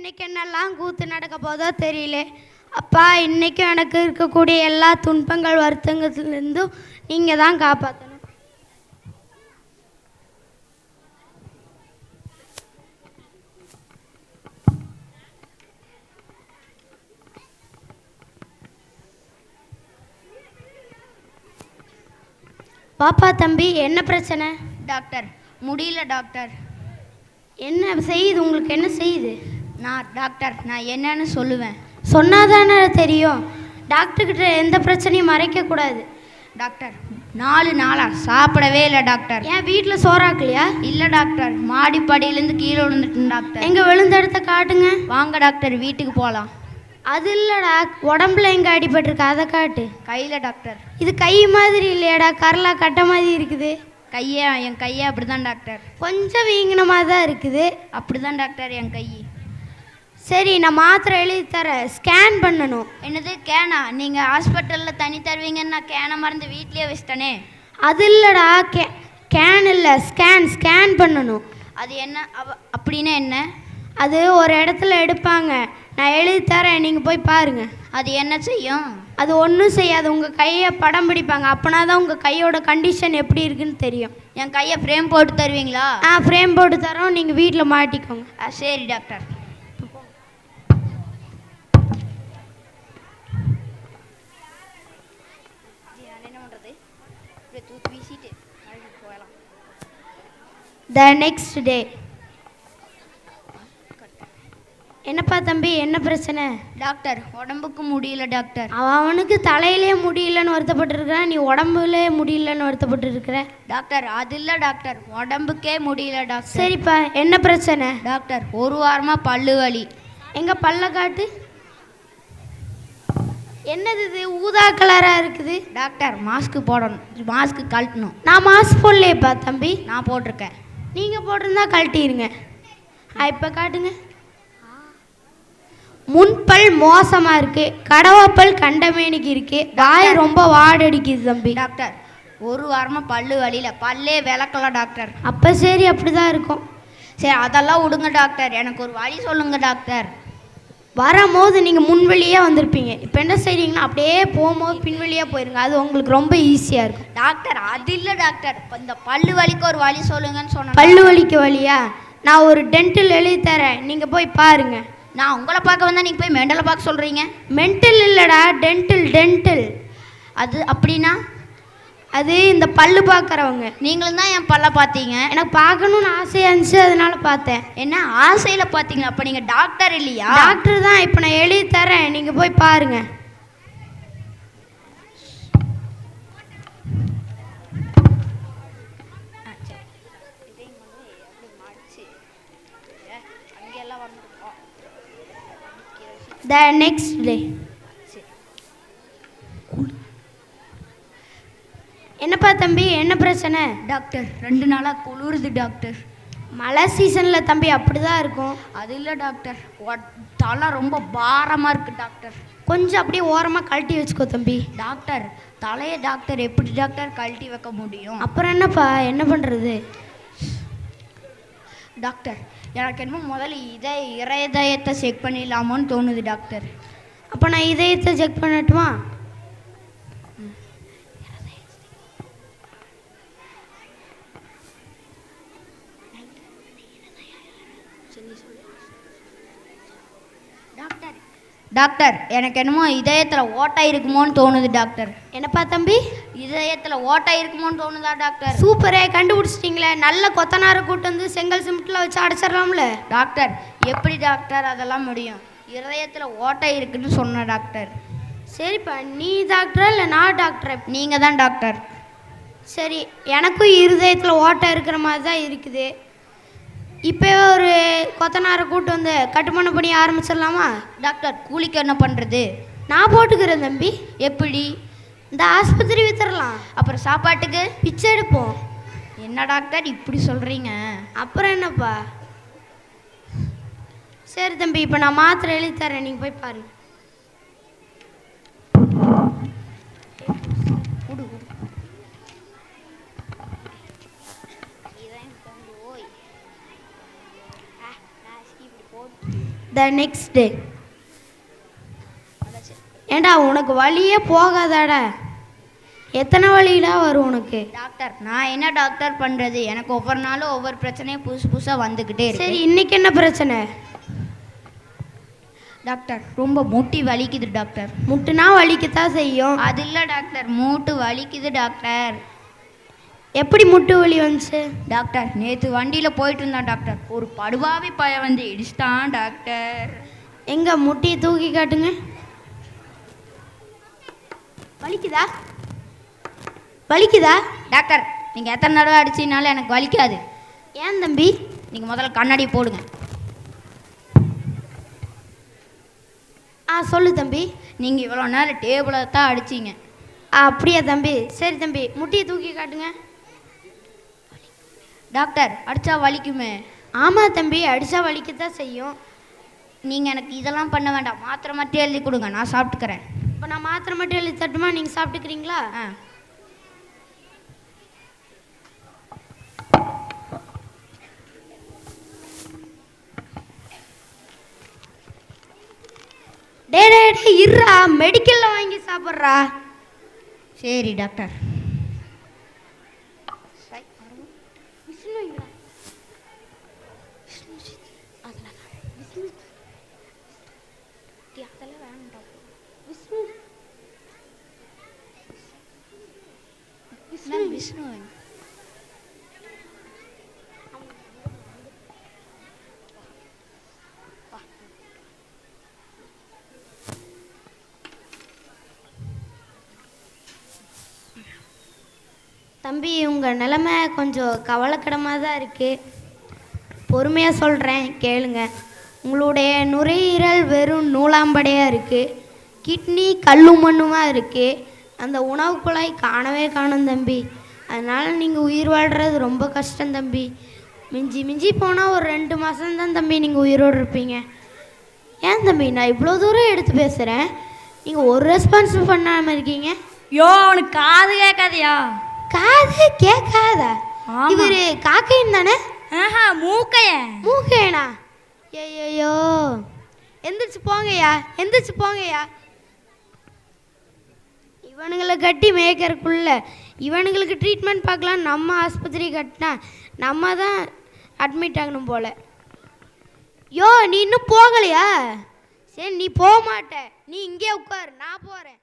இன்னைக்கு என்னெல்லாம் கூத்து நடக்க போதோ தெரியல. அப்பா, இன்னைக்கும் எனக்கு இருக்கக்கூடிய எல்லா துன்பங்கள் வருத்தங்கள்லேருந்தும் நீங்கள் தான் காப்பாற்றணும். பாப்பா தம்பி, என்ன பிரச்சனை? டாக்டர், முடியல டாக்டர். என்ன செய்யுது? உங்களுக்கு என்ன செய்யுது? நான் என்னன்னு சொல்லுவேன். சொன்னாதானே தெரியும். டாக்டர்கிட்ட எந்த பிரச்சனையும் மறைக்கக்கூடாது. டாக்டர், 4 நாளாக சாப்பிடவே இல்லை டாக்டர். ஏன் வீட்டில் சோறாக்கலையா? இல்லை டாக்டர், மாடிப்படியிலேருந்து கீழே விழுந்துட்டேன் டாக்டர். எங்கே விழுந்த இடத்த காட்டுங்க. வாங்க டாக்டர், வீட்டுக்கு போகலாம். அது இல்லைடா, உடம்புல எங்கே அடிபட்டிருக்கு அதை காட்டு. கையில் டாக்டர். இது கை மாதிரி இல்லையாடா, கரலா கட்ட மாதிரி இருக்குது. என் கையை அப்படி தான் டாக்டர். கொஞ்சம் வீங்கினமாக தான் இருக்குது. அப்படி தான் டாக்டர் என் கை. சரி, நான் மாத்திரை எழுதி தரேன். ஸ்கேன் பண்ணணும். என்னது கேனா? நீங்கள் ஹாஸ்பிட்டலில் தனி தருவீங்கன்னு நான் கேனை மறந்து வீட்லேயே வச்சிட்டனே. அது இல்லைடா, கேன் இல்லை, ஸ்கேன் பண்ணணும். அது என்ன? அப்படின்னா என்ன? அது ஒரு இடத்துல எடுப்பாங்க. நான் எழுதி தரேன், நீங்கள் போய் பாருங்கள். அது என்ன செய்யும்? அது ஒன்றும் செய்யாது. உங்கள் கையை படம் பிடிப்பாங்க. அப்போனா தான் உங்கள் கையோட கண்டிஷன் எப்படி இருக்குன்னு தெரியும். என் கையை ஃப்ரேம் போட்டு தருவீங்களா? ஃப்ரேம் போட்டு தரோம், நீங்கள் வீட்டில் மாட்டிக்கோங்க. சரி டாக்டர். The next day. என்னப்பா தம்பி, என்ன பிரச்சனை? டாக்டர், உடம்புக்கு முடியல டாக்டர். அவனுக்கு தலையிலே முடியலன்னு வருத்தப்பட்டுருக்கிறான், நீ உடம்புலே முடியலன்னு வருத்தப்பட்டுருக்கிற. டாக்டர், அது இல்லை டாக்டர், உடம்புக்கே முடியல டாக்டர். சரிப்பா, என்ன பிரச்சனை? டாக்டர், 1 வாரமாக பல்லு வலி. எங்க பல்ல காட்டு. என்னது இது, ஊதா கலராக இருக்குது? டாக்டர், மாஸ்க்கு போடணும், மாஸ்க்கு கழட்டணும். நான் மாஸ்க் போடலையேப்பா தம்பி. நான் போட்டிருக்கேன். நீங்கள் போட்டிருந்தா கழட்டிடுங்க. இப்போ காட்டுங்க. முன்பல் மோசமாக இருக்குது, கடவாப்பல் கண்டமேனிக்கு இருக்குது, வாய் ரொம்ப வாடடிக்குது தம்பி. டாக்டர், 1 வாரமாக பல்லு வலியில் பல்லே விளக்கலாம் டாக்டர். அப்போ சரி, அப்படி தான் இருக்கும். சரி, அதெல்லாம் விடுங்க டாக்டர், எனக்கு ஒரு வழி சொல்லுங்க டாக்டர். வரும்போது நீங்கள் முன்வழியாக வந்திருப்பீங்க. இப்போ என்ன செய்றீங்கன்னா, அப்படியே போகும்போது பின்வழியாக போயிருங்க. அது உங்களுக்கு ரொம்ப ஈஸியாக இருக்கும். டாக்டர், அது இல்லை டாக்டர், இப்போ இந்த பல்லு வலிக்கு ஒரு வழி சொல்லுங்கன்னு சொன்னேன். பல்லு வலிக்கு வழியா? நான் ஒரு டென்டல் எழுதி தரேன், நீங்கள் போய் பாருங்கள். நான் உங்களை பார்க்க வந்தால் நீங்கள் போய் மெண்டலை பார்க்க சொல்கிறீங்க. மென்டல் இல்லைடா, டென்டல். அது அப்படின்னா? அது இந்த பல்லு பார்க்குறவங்க. நீங்களும் தான் என் பல்ல பார்த்தீங்க. எனக்கு பார்க்கணுன்னு ஆசையாக இருந்துச்சு, அதனால பார்த்தேன். என்ன ஆசையில் பார்த்தீங்களா? அப்போ நீங்கள் டாக்டர் இல்லையா? டாக்டர் தான். இப்போ நான் எழுதி தரேன், நீங்கள் போய் பாருங்கள். The next day. என்னப்பா தம்பி, என்ன பிரச்சனை? டாக்டர், 2 நாளாக குளிருது டாக்டர். மழை சீசனில் தம்பி அப்படி தான் இருக்கும். அது இல்லை டாக்டர், தலை ரொம்ப பாரமாக இருக்குது டாக்டர். கொஞ்சம் அப்படியே ஓரமாக கழட்டி வச்சுக்கோ தம்பி. டாக்டர், தலையை டாக்டர் எப்படி டாக்டர் கழட்டி வைக்க முடியும்? அப்புறம் என்னப்பா, என்ன பண்ணுறது? டாக்டர், எனக்கு என்னமோ முதல்ல இதயத்தை செக் பண்ணிடலாமோன்னு தோணுது டாக்டர். அப்போ நான் இதயத்தை செக் பண்ணட்டுமா? டாக்டர், எனக்கு என்னமோ இதயத்தில் ஓட்டை இருக்குமோன்னு தோணுது டாக்டர். என்னப்பா தம்பி, இதயத்தில் ஓட்டை இருக்குமோன்னு தோணுதா டாக்டர்? சூப்பரே, கண்டுபிடிச்சிட்டிங்களே. நல்ல கொத்தனாரை கூட்டு வந்து செங்கல் சிமெண்ட்டில் வச்சு அடைச்சிடலாம்ல. டாக்டர், எப்படி டாக்டர் அதெல்லாம் முடியும்? இதயத்தில் ஓட்டை இருக்குன்னு சொன்ன டாக்டர். சரிப்பா, நீ டாக்டரா இல்லை நான் டாக்டரா? நீங்கள் தான் டாக்டர். சரி, எனக்கும் இருதயத்தில் ஓட்டை இருக்கிற மாதிரி தான் இருக்குது. இப்போ ஒரு கொத்தனாரை கூட்டு வந்து கட்டுமான பணி ஆரம்பிச்சிடலாமா? டாக்டர், கூலிக்கு என்ன பண்ணுறது? நான் போட்டுக்கிறேன் தம்பி. எப்படி? இந்த ஆஸ்பத்திரி வித்துடலாம். அப்புறம் சாப்பாட்டுக்கு பிச்சை எடுப்போம். என்ன டாக்டர் இப்படி சொல்கிறீங்க? அப்புறம் என்னப்பா? சரி தம்பி, இப்போ நான் மாத்திரை எழுதி தரேன், நீங்கள் போய் பாருங்க. The next day. ஏண்டா உனக்கு வழியே போகாதாடா? எத்தனை வழிடா வரும் உனக்கு? டாக்டர் நான் என்ன டாக்டர் பண்ணுறது, எனக்கு ஒவ்வொரு நாளும் ஒவ்வொரு பிரச்சனையும் புதுசாக வந்துக்கிட்டே இருக்கு. சரி இன்னைக்கு என்ன பிரச்சனை? டாக்டர் ரொம்ப முட்டி வலிக்குது டாக்டர். முட்டுனா வலிக்கத்தான் செய்யும். அது இல்லை டாக்டர், மூட்டு வலிக்குது டாக்டர். எப்படி முட்டு வலி வந்துச்சு? டாக்டர் நேற்று வண்டியில் போயிட்டு இருந்தான் டாக்டர், ஒரு படுபாவி பையன் வந்து இடிச்சிட்டான் டாக்டர். எங்க முட்டியை தூக்கி காட்டுங்க. வலிக்குதா? வலிக்குதா? டாக்டர் நீங்கள் எத்தனை தடவை அடிச்சினாலும் எனக்கு வலிக்காது. ஏன் தம்பி? நீங்கள் முதல்ல கண்ணாடி போடுங்க. சொல்லு தம்பி. நீங்கள் இவ்வளோ நேரம் டேபிளை தான் அடிச்சிங்க. அப்படியா தம்பி? சரி தம்பி முட்டியை தூக்கி காட்டுங்க. டாக்டர் அடித்தா வலிக்குமே? ஆமாம் தம்பி, அடித்தா வலிக்கத்தான் செய்யும். நீங்கள் எனக்கு இதெல்லாம் பண்ண வேண்டாம், மாத்திரை மட்டும் எழுதி கொடுங்க, நான் சாப்பிட்டுக்கிறேன். இப்போ நான் மாத்திரை மட்டும் எழுதி தட்டுமா, நீங்கள் சாப்பிட்டுக்கிறீங்களா? டே டே டே இருறா, மெடிக்கலில் வாங்கி சாப்பிட்றா. சரி டாக்டர். விஷ்ணு தம்பி உங்கள் நிலமை கொஞ்சம் கவலைக்கிடமாக தான் இருக்குது. பொறுமையாக சொல்கிறேன் கேளுங்க. உங்களுடைய நுரையீரல் வெறும் நூலாம்படையாக இருக்குது, கிட்னி கல்லும் மண்ணுமாக இருக்குது, அந்த உணவு குழாய் காணவே காணும் தம்பி. அதனால் நீங்கள் உயிர் வாழ்கிறது ரொம்ப கஷ்டம் தம்பி. மிஞ்சி மிஞ்சி போனால் ஒரு 2 மாதம்தான் தம்பி நீங்கள் உயிரோடு இருப்பீங்க. ஏன் தம்பி நான் இவ்வளோ தூரம் எடுத்து பேசுகிறேன், நீங்கள் ஒரு ரெஸ்பான்ஸும் பண்ணாமல் இருக்கீங்க? யோ அவனுக்கு காது கேட்காதியா? காது கேட்காதா? இவர் காக்கையும் தானே? மூக்கையன். மூக்கையனா? ஐயோ எந்திரிச்சு போங்கய்யா, எந்திரிச்சு போங்கய்யா. இவனுங்களை கட்டி மேய்க்கறக்குள்ள இவனுங்களுக்கு ட்ரீட்மெண்ட் பார்க்கலாம், நம்ம ஆஸ்பத்திரி கட்டினா நம்ம தான் அட்மிட் ஆகணும் போல. யோ நீ இன்னும் போகலையா? சரி நீ போக மாட்ட, நீ இங்கே உட்காரு, நான் போகிறேன்.